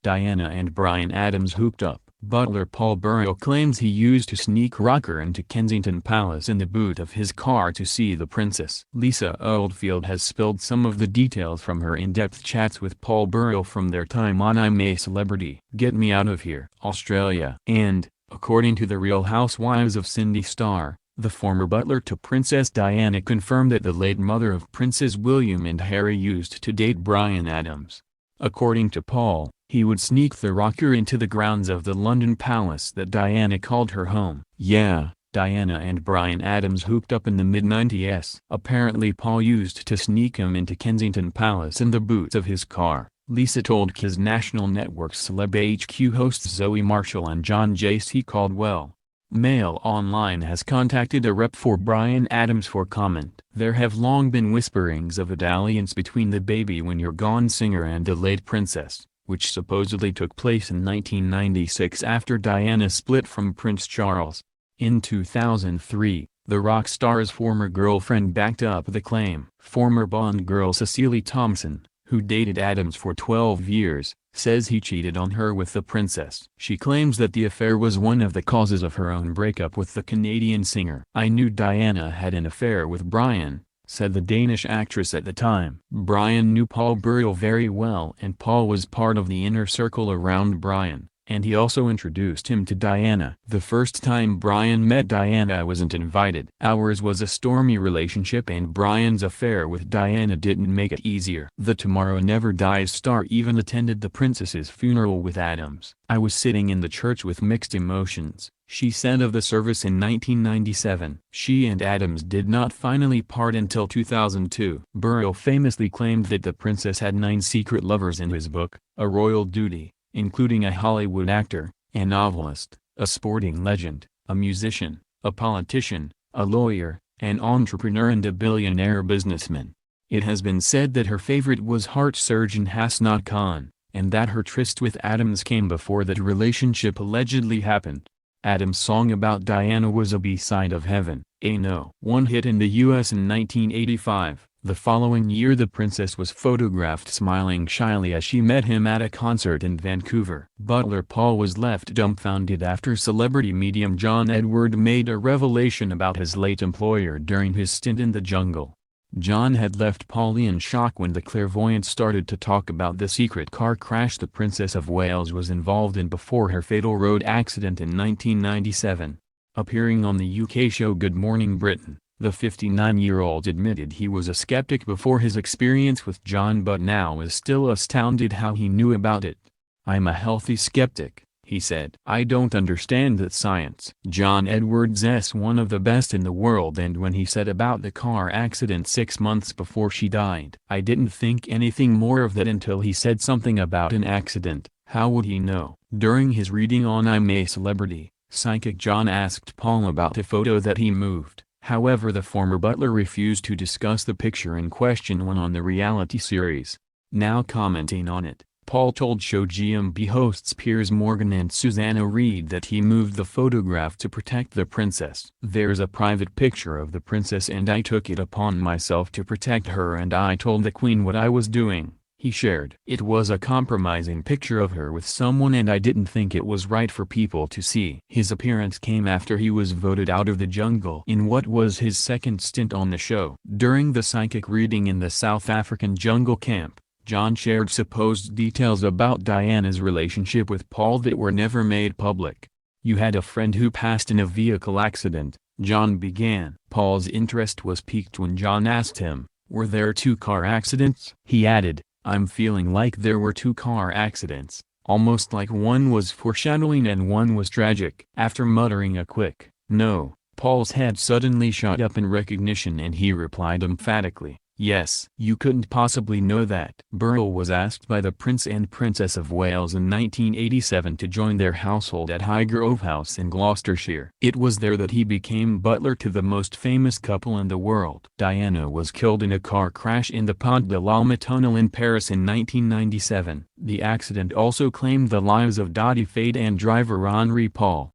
Diana and Bryan Adams hooked up. Butler Paul Burrell claims he used to sneak rocker into Kensington Palace in the boot of his car to see the princess. Lisa Oldfield has spilled some of the details from her in-depth chats with Paul Burrell from their time on I'm a Celebrity. Get Me Out of Here, Australia. And, according to the Real Housewives of Cindy Starr, the former butler to Princess Diana confirmed that the late mother of Princes William and Harry used to date Bryan Adams. According to Paul, he would sneak the rocker into the grounds of the London palace that Diana called her home. Yeah, Diana and Bryan Adams hooked up in the mid-90s. Apparently Paul used to sneak him into Kensington Palace in the boot of his car, Lisa told his national network's Celeb HQ hosts Zoe Marshall and John J.C. Caldwell. Mail Online has contacted a rep for Bryan Adams for comment. There have long been whisperings of a dalliance between the Baby When You're Gone singer and the late princess, which supposedly took place in 1996 after Diana split from Prince Charles. In 2003, the rock star's former girlfriend backed up the claim. Former Bond girl Cecily Thompson, who dated Adams for 12 years, says he cheated on her with the princess. She claims that the affair was one of the causes of her own breakup with the Canadian singer. I knew Diana had an affair with Bryan, said the Danish actress at the time. Bryan knew Paul Burrell very well and Paul was part of the inner circle around Bryan, and he also introduced him to Diana. The first time Bryan met Diana wasn't invited. Ours was a stormy relationship and Bryan's affair with Diana didn't make it easier. The Tomorrow Never Dies star even attended the princess's funeral with Adams. I was sitting in the church with mixed emotions, she said of the service in 1997. She and Adams did not finally part until 2002. Burrell famously claimed that the princess had 9 secret lovers in his book, A Royal Duty, including a Hollywood actor, a novelist, a sporting legend, a musician, a politician, a lawyer, an entrepreneur and a billionaire businessman. It has been said that her favorite was heart surgeon Hasnat Khan, and that her tryst with Adams came before that relationship allegedly happened. Adams' song about Diana was a B-side of Heaven, a No. 1 hit in the US in 1985. The following year the princess was photographed smiling shyly as she met him at a concert in Vancouver. Butler Paul was left dumbfounded after celebrity medium John Edward made a revelation about his late employer during his stint in the jungle. John had left Paul in shock when the clairvoyant started to talk about the secret car crash the Princess of Wales was involved in before her fatal road accident in 1997. Appearing on the UK show Good Morning Britain, the 59-year-old admitted he was a skeptic before his experience with John but now is still astounded how he knew about it. I'm a healthy skeptic, he said. I don't understand that science. John Edwards' one of the best in the world, and when he said about the car accident 6 months before she died, I didn't think anything more of that until he said something about an accident. How would he know? During his reading on I'm a Celebrity, psychic John asked Paul about a photo that he moved. However, the former butler refused to discuss the picture in question when on the reality series. Now commenting on it, Paul told show GMB hosts Piers Morgan and Susanna Reid that he moved the photograph to protect the princess. There's a private picture of the princess and I took it upon myself to protect her and I told the Queen what I was doing, he shared. It was a compromising picture of her with someone and I didn't think it was right for people to see. His appearance came after he was voted out of the jungle in what was his second stint on the show. During the psychic reading in the South African jungle camp, John shared supposed details about Diana's relationship with Paul that were never made public. You had a friend who passed in a vehicle accident, John began. Paul's interest was piqued when John asked him, were there 2 car accidents? He added, I'm feeling like there were 2 car accidents, almost like one was foreshadowing and one was tragic. After muttering a quick, no, Paul's head suddenly shot up in recognition and he replied emphatically, yes. You couldn't possibly know that. Burrell was asked by the Prince and Princess of Wales in 1987 to join their household at Highgrove House in Gloucestershire. It was there that he became butler to the most famous couple in the world. Diana was killed in a car crash in the Pont de l'Alma tunnel in Paris in 1997. The accident also claimed the lives of Dodi Fade and driver Henri Paul.